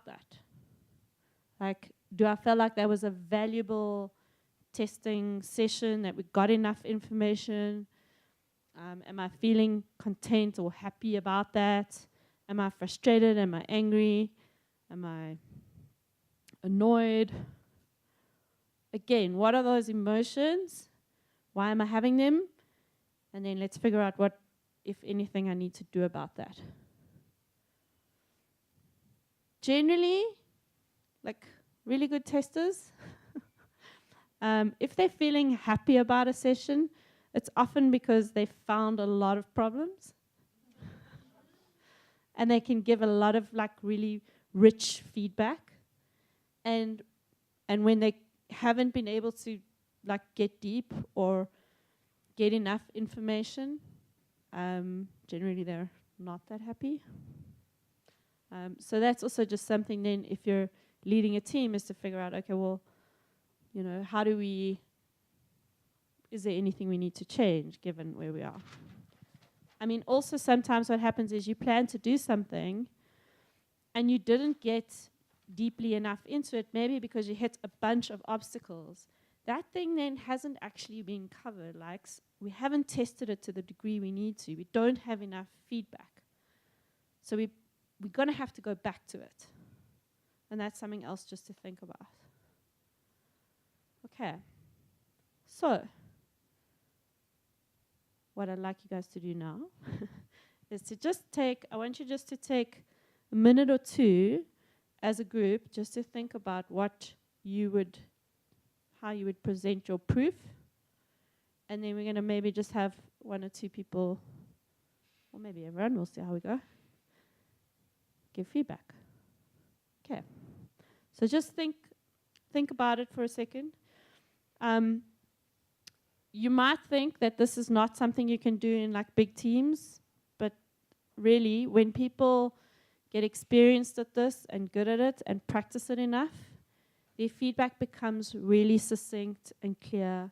that? Do I feel like that was a valuable testing session, that we got enough information? Am I feeling content or happy about that? Am I frustrated? Am I angry? Am I annoyed? Again, what are those emotions? Why am I having them? And then let's figure out what, if anything, I need to do about that. Generally, really good testers, if they're feeling happy about a session, it's often because they found a lot of problems. and they can give a lot of like really rich feedback. And when they haven't been able to like get deep or get enough information, generally they're not that happy. So that's also just something then, if you're leading a team, is to figure out, okay, well, you know, is there anything we need to change given where we are? I mean, also sometimes what happens is you plan to do something and you didn't get deeply enough into it, maybe because you hit a bunch of obstacles. That thing then hasn't actually been covered. Like, we haven't tested it to the degree we need to. We don't have enough feedback. So we're going to have to go back to it. And that's something else just to think about. Okay. So, what I'd like you guys to do now is to just I want you just to take a minute or two as a group just to think about how you would present your proof. And then we're going to maybe just have one or two people, or maybe everyone, we'll see how we go, give feedback. Okay. So just think about it for a second. You might think that this is not something you can do in like big teams, but really when people get experienced at this and good at it and practice it enough, their feedback becomes really succinct and clear.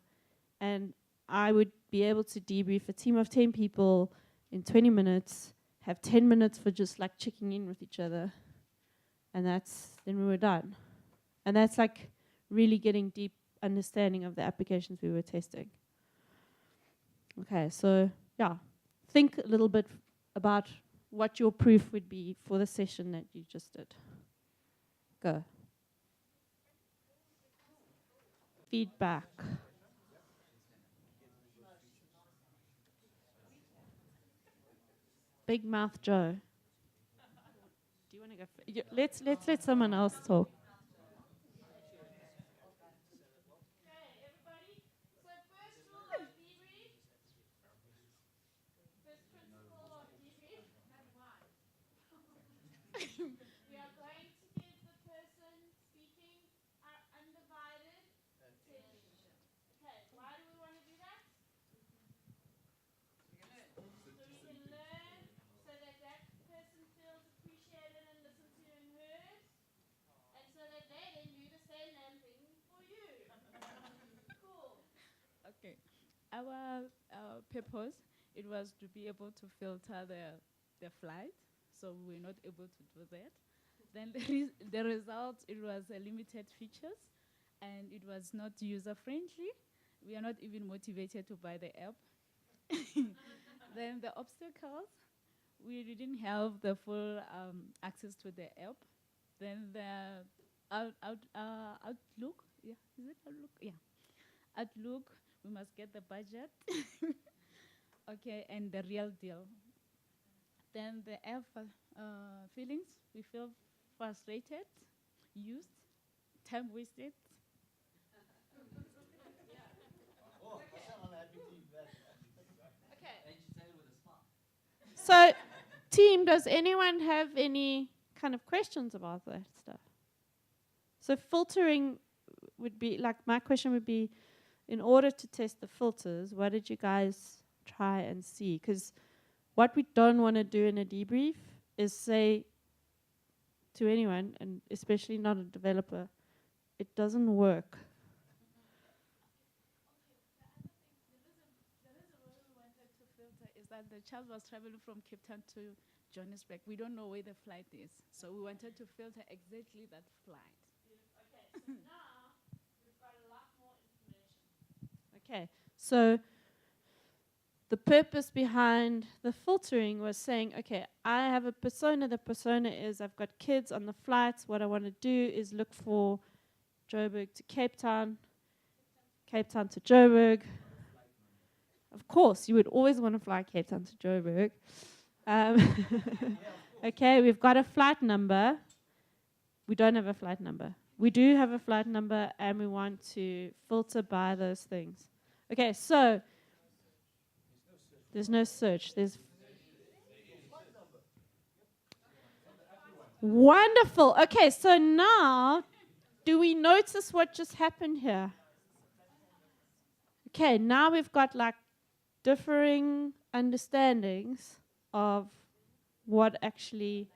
And I would be able to debrief a team of 10 people in 20 minutes, have 10 minutes for just like checking in with each other. And then we were done. And that's like really getting deep understanding of the applications we were testing. Okay, so yeah, think a little bit about what your proof would be for the session that you just did. Go. Feedback. Big Mouth Joe. Do you want to go? Let's let someone else talk. We are going to give the person speaking our undivided attention. Okay, why do we want to do that? So we can learn, so that person feels appreciated and listened to and heard, and so that they then do the same damn thing for you. Cool. Okay. Our purpose, it was to be able to filter the flight, so we were not able to do that. Then the result, it was limited features, and it was not user-friendly. We are not even motivated to buy the app. Then the obstacles, we didn't have the full access to the app. Then the Outlook, yeah, is it Outlook? Yeah, Outlook, we must get the budget. Okay, and the real deal. Then the app feelings, we feel frustrated, used, time wasted. So, team, does anyone have any kind of questions about that stuff? So filtering would be, like, my question would be, in order to test the filters, what did you guys try and see? Because what we don't want to do in a debrief is say to anyone, and especially not a developer, it doesn't work. Is that the child was traveling from Cape Town to Johannesburg. We don't know where the flight is, so we wanted to filter exactly that flight. Okay, so now we've got a lot more information. Okay, so the purpose behind the filtering was saying, okay, I have a persona. The persona is I've got kids on the flights. What I want to do is look for Joburg to Cape Town to Joburg. Of course, you would always want to fly Cape Town to Joburg. Okay, we've got a flight number. We don't have a flight number. We do have a flight number, and we want to filter by those things. Okay, so there's no search. Wonderful. Okay, so now, do we notice what just happened here? Okay, now we've got like differing understandings of what actually,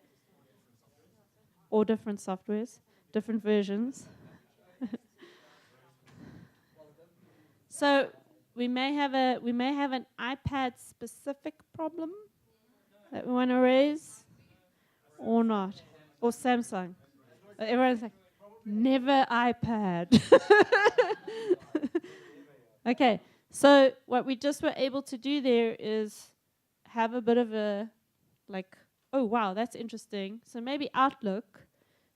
or different softwares, different versions. So we may have an iPad specific problem that we want to raise, or not, or Samsung. Everyone's like, never iPad. Okay, so what we just were able to do there is have a bit of a, like, oh wow, that's interesting. So maybe outlook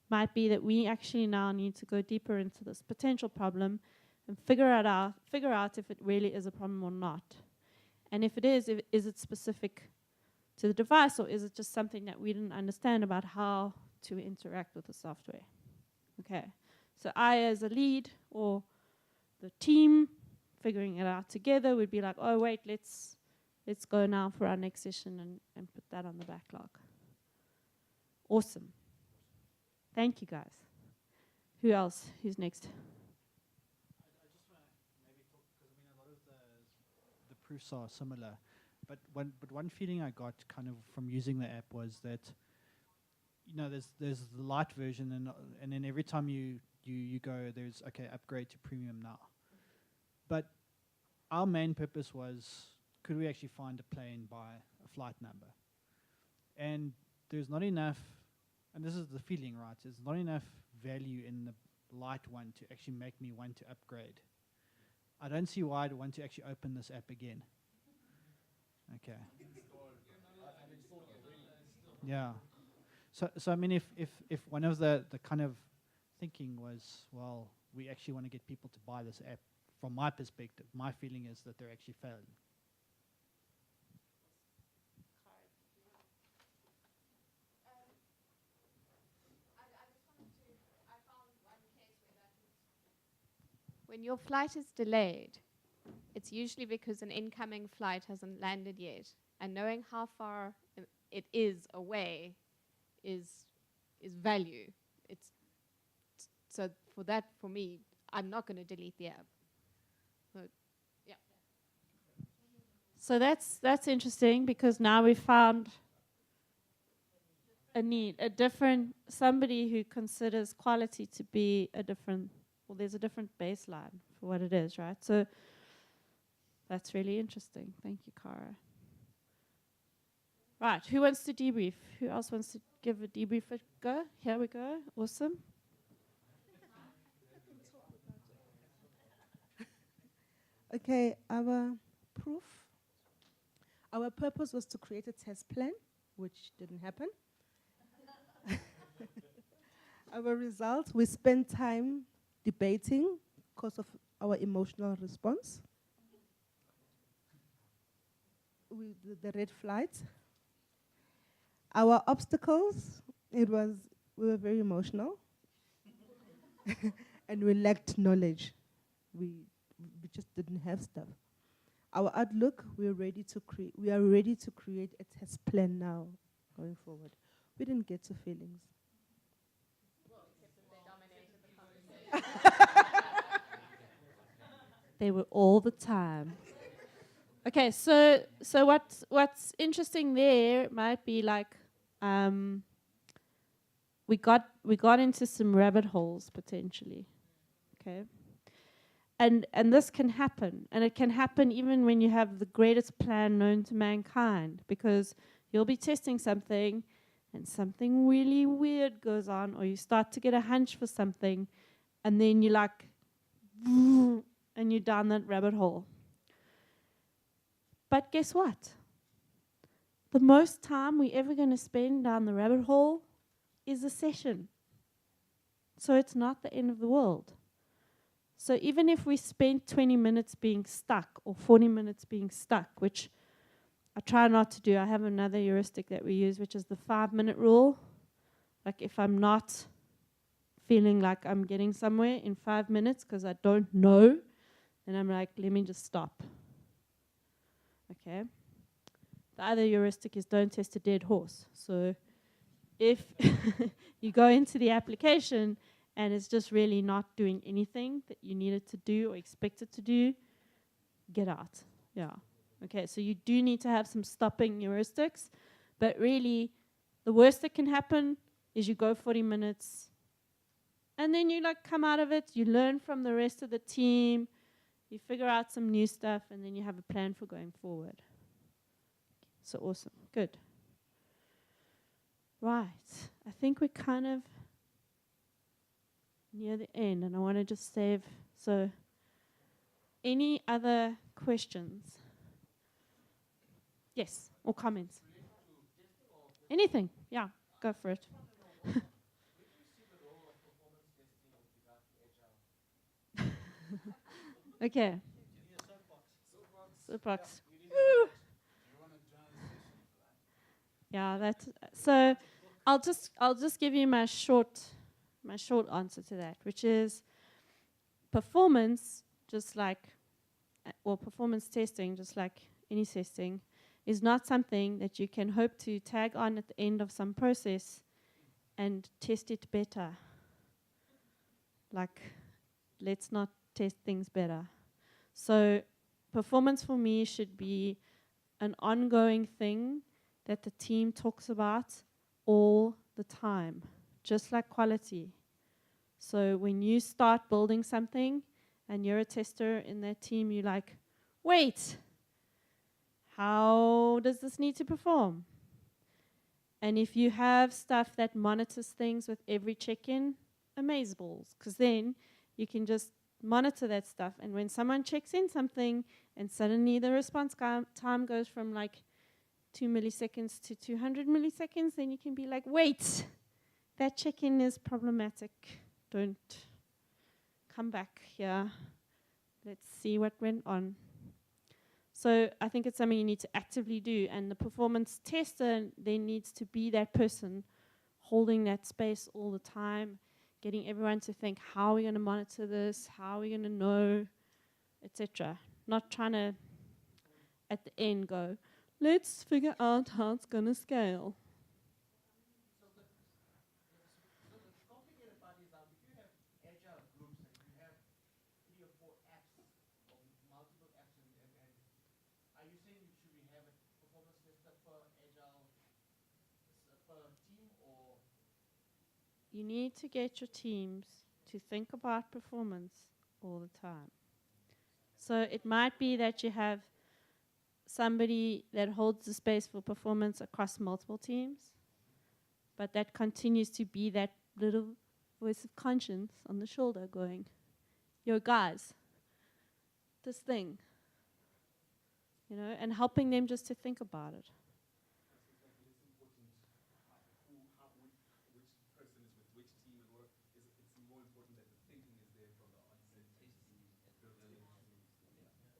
might be that we actually now need to go deeper into this potential problem and figure out if it really is a problem or not. And if it is it specific to the device, or is it just something that we didn't understand about how to interact with the software? Okay, so I as a lead or the team figuring it out together would be like, oh wait, let's go now for our next session and put that on the backlog. Awesome. Thank you guys. Who else? Who's next? I just want to maybe talk, because I mean a lot of the proofs are similar, but one feeling I got kind of from using the app was that, you know, there's the light version, and then every time you go, there's, okay, upgrade to premium now. But our main purpose was, could we actually find a plane by a flight number? And there's not enough, and this is the feeling, right? There's not enough value in the light one to actually make me want to upgrade. I don't see why I'd want to actually open this app again. Okay. Yeah. So I mean, if one of the kind of thinking was, well, we actually want to get people to buy this app, from my perspective, my feeling is that they're actually failing. When your flight is delayed, it's usually because an incoming flight hasn't landed yet. And knowing how far it is away is value. So for me, I'm not going to delete the app. So, yeah. So that's interesting, because now we found a need, somebody who considers quality to be a different, well, there's a different baseline for what it is, right? So that's really interesting. Thank you, Cara. Right, who wants to debrief? Who else wants to give a debrief a go? Here we go. Awesome. Okay, our purpose was to create a test plan, which didn't happen. Our result, we spent time debating because of our emotional response. The red flight. Our obstacles, we were very emotional. And we lacked knowledge. We just didn't have stuff. Our outlook, we are ready to create a test plan now, going forward. We didn't get to feelings. Well, except that they dominated the conversation. They were all the time. Okay, so what's interesting there might be like, we got into some rabbit holes potentially. Okay. And this can happen, and it can happen even when you have the greatest plan known to mankind, because you'll be testing something and something really weird goes on, or you start to get a hunch for something, and then you're like, and you're down that rabbit hole. But guess what? The most time we're ever going to spend down the rabbit hole is a session. So it's not the end of the world. So even if we spend 20 minutes being stuck or 40 minutes being stuck, which I try not to do, I have another heuristic that we use, which is the 5-minute rule. Like if I'm not feeling like I'm getting somewhere in 5 minutes because I don't know, then I'm like, let me just stop. Okay. The other heuristic is don't test a dead horse. So if you go into the application and it's just really not doing anything that you need it to do or expect it to do, get out. Yeah. Okay, so you do need to have some stopping heuristics, but really the worst that can happen is you go 40 minutes and then you like come out of it, you learn from the rest of the team, you figure out some new stuff, and then you have a plan for going forward. So awesome. Good. Right. I think we're kind of near the end, and I want to just save. So, any other questions? Yes, or comments? Anything? Yeah, go for it. Okay. Soapbox. Woo. Yeah, that's so. I'll just give you my short answer to that, which is performance, just like or performance testing, just like any testing, is not something that you can hope to tag on at the end of some process and test it better. Like, let's not test things better. So performance for me should be an ongoing thing that the team talks about all the time, just like quality. So when you start building something and you're a tester in that team, you're like, wait, how does this need to perform? And if you have stuff that monitors things with every check-in, amazeballs, because then you can just monitor that stuff. And when someone checks in something and suddenly the response time goes from like 2 milliseconds to 200 milliseconds, then you can be like, wait, that check-in is problematic. Don't come back here. Let's see what went on. So I think it's something you need to actively do. And the performance tester then needs to be that person holding that space all the time, getting everyone to think, how are we going to monitor this? How are we going to know, etc. Not trying to, at the end, go, let's figure out how it's going to scale. So the complicated part is that if you have agile groups and you have 3 or 4 apps or multiple apps, and are you saying should we have a performance tester per agile per team, or? You need to get your teams to think about performance all the time. So it might be that you have somebody that holds the space for performance across multiple teams, but that continues to be that little voice of conscience on the shoulder going, yo guys, this thing, you know, and helping them just to think about it.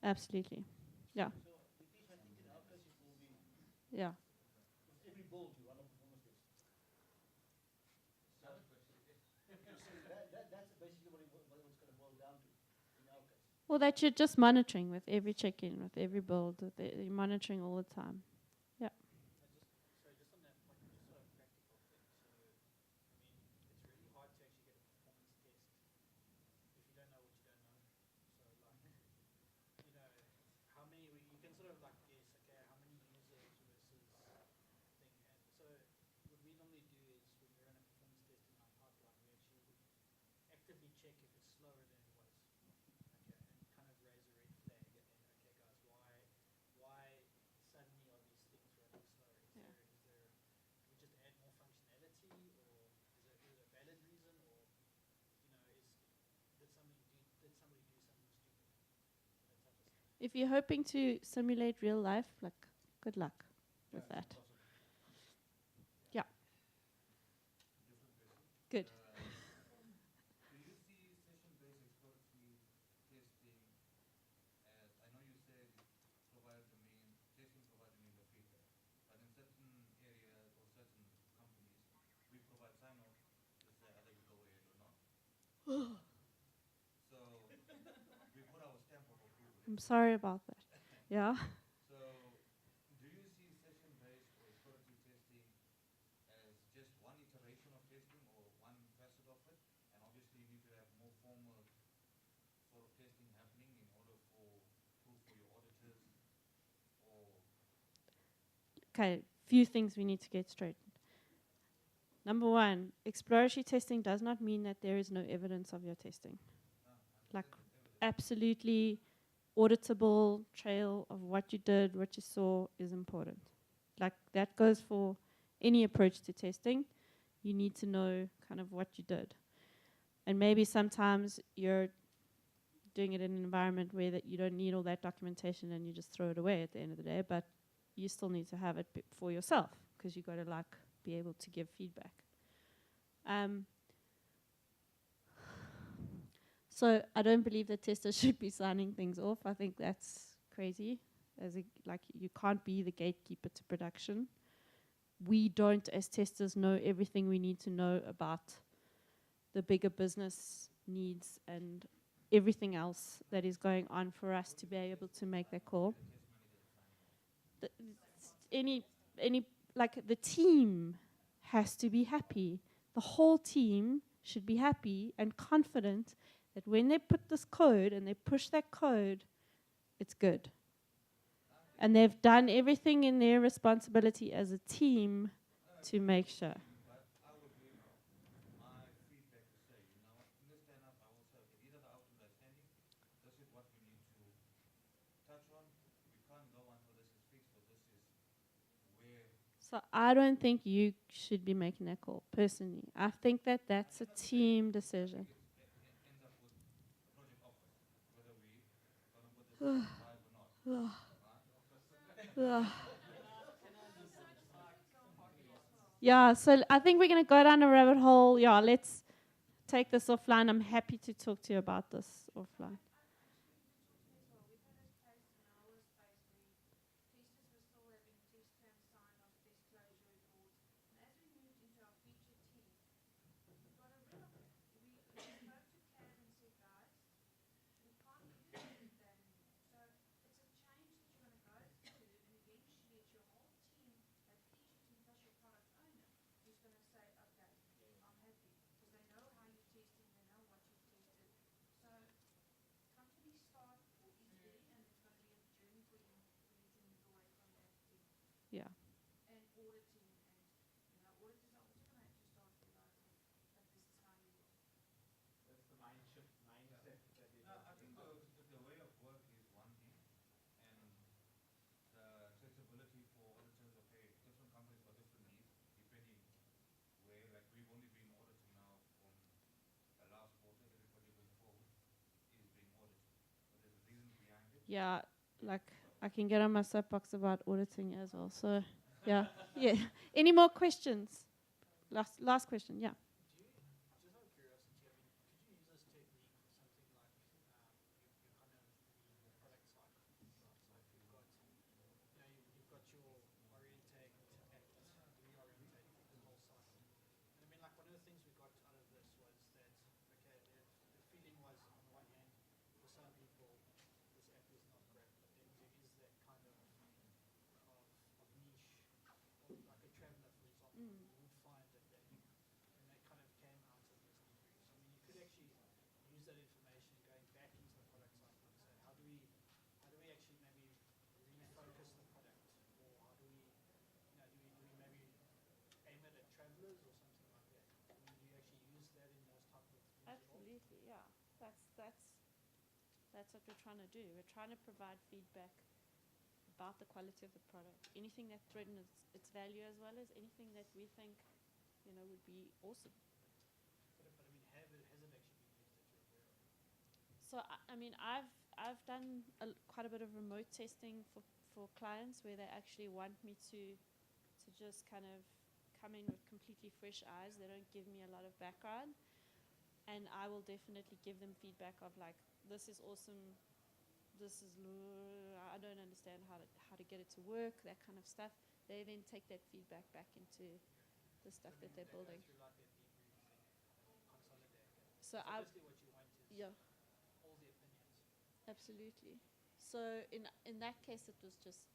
Absolutely. Yeah. So with this, I think in our case it will be Yeah. with every build you run a performance test. So that's basically what it's going to boil down to in our case. Well, that you're just monitoring with every check-in, with every build, you're monitoring all the time. Yeah. So just on that point, just sort of practical thing. So, I mean, it's really hard to actually get a performance test if you don't know what you don't know. So, like, you know, how many, you can sort of like guess, okay, how many users versus thing. And so what we normally do is when we run a performance test in our pipeline, we actually actively check if it's slower than it was. Okay, and kind of raise a red flag. And then, okay, guys, why suddenly are these things running slower? Is there, we just add more functionality, or is it a valid reason, or did somebody do something stupid? That type of stuff. If you're hoping to simulate real life, like, good luck with that. Yeah. Good. Do you see session-based exploratory testing as, I know you said testing provided the mean the feedback, but in certain areas or certain companies, we provide sign-off to say either you go ahead or not. So we put our stamp of approval. I'm sorry about that. Yeah. So do you see session-based or exploratory testing as just one Okay, few things we need to get straight. Number one, exploratory testing does not mean that there is no evidence of your testing. Like, absolutely auditable trail of what you did, what you saw is important. Like, that goes for any approach to testing. You need to know kind of what you did. And maybe sometimes you're doing it in an environment where that you don't need all that documentation and you just throw it away at the end of the day, but you still need to have it for yourself because you've got to like be able to give feedback. So I don't believe that testers should be signing things off. I think that's crazy. Like you can't be the gatekeeper to production. We don't, as testers, know everything we need to know about the bigger business needs and everything else that is going on for us to be able to make that call. Like the team has to be happy. The whole team should be happy and confident that when they put this code and they push that code, it's good. And they've done everything in their responsibility as a team to make sure. But I would give my feedback to say, you know, in the stand-up, I will say, okay, these are the outcomes that's standing. This is what we need to touch on. We can't go until this is fixed, but this is where. So I don't think you should be making that call, personally. I think that that's a team decision. Ends up with a project office, whether we gonna put this live or not. Yeah, so I think we're going to go down a rabbit hole. Yeah, let's take this offline. I'm happy to talk to you about this offline. Yeah. That's the mindset that they No, I think the way of work is one thing, and the accessibility for auditors, okay, different companies got different needs, depending where, like we've only been auditing now from the last quarter, every project going forward is being audited. But there's reasons behind it. Yeah, like I can get on my soapbox about auditing as well. So, yeah. Yeah. Any more questions? Last question, yeah. Just out of curiosity, I mean, could you use this technique for something like your kind of the product cycle? So if you've got, you've got your orientate, act, reorientate, the whole cycle. And I mean, like one of the things we got out of this was that, okay, the feeling was on the one hand, for some people, this app is not great, but then there is that kind of niche, or like a traveler, for example, who would find that they kind of came out of this debrief. So I mean, you could actually use that information going back into the product cycle and say, how do we actually maybe refocus the product, or how do we, do we maybe aim it at travelers or something like that? I mean, do you actually use that in those type of things? Absolutely, yeah. That's what we're trying to do. We're trying to provide feedback about the quality of the product. Anything that threatens its value as well as anything that we think, would be awesome. But I mean, has it actually been used that you're aware of? So I mean, I've done quite a bit of remote testing for clients where they actually want me to just kind of come in with completely fresh eyes. They don't give me a lot of background, and I will definitely give them feedback of like, this is awesome. This is I don't understand how to get it to work, that kind of stuff. They then take that feedback back into the stuff that they're building. Like a debrief thing and consolidate it. So basically what you want is all the opinions. Absolutely. So in that case, it was just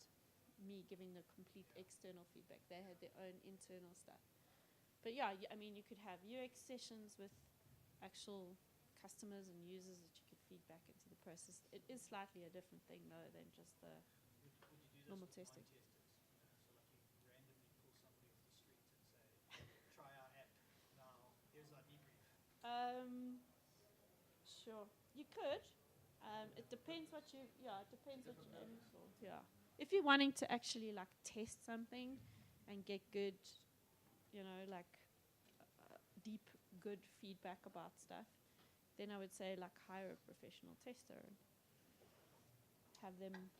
me giving the complete external feedback. They had their own internal stuff. But yeah, I mean, you could have UX sessions with actual customers and users that you could feed back into the process. It is slightly a different thing, though, than just the Would you do this normal with testing. non-testers? So like you Sure, you could. It depends what you. Yeah, it depends what you're aiming for. Yeah, if you're wanting to actually like test something and get good, you know, like deep, good feedback about stuff, then I would say like hire a professional tester and have them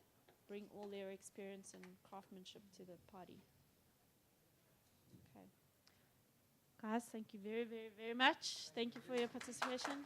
bring all their experience and craftsmanship to the party. Okay. Guys, thank you very, very, very much. Thank you for your participation.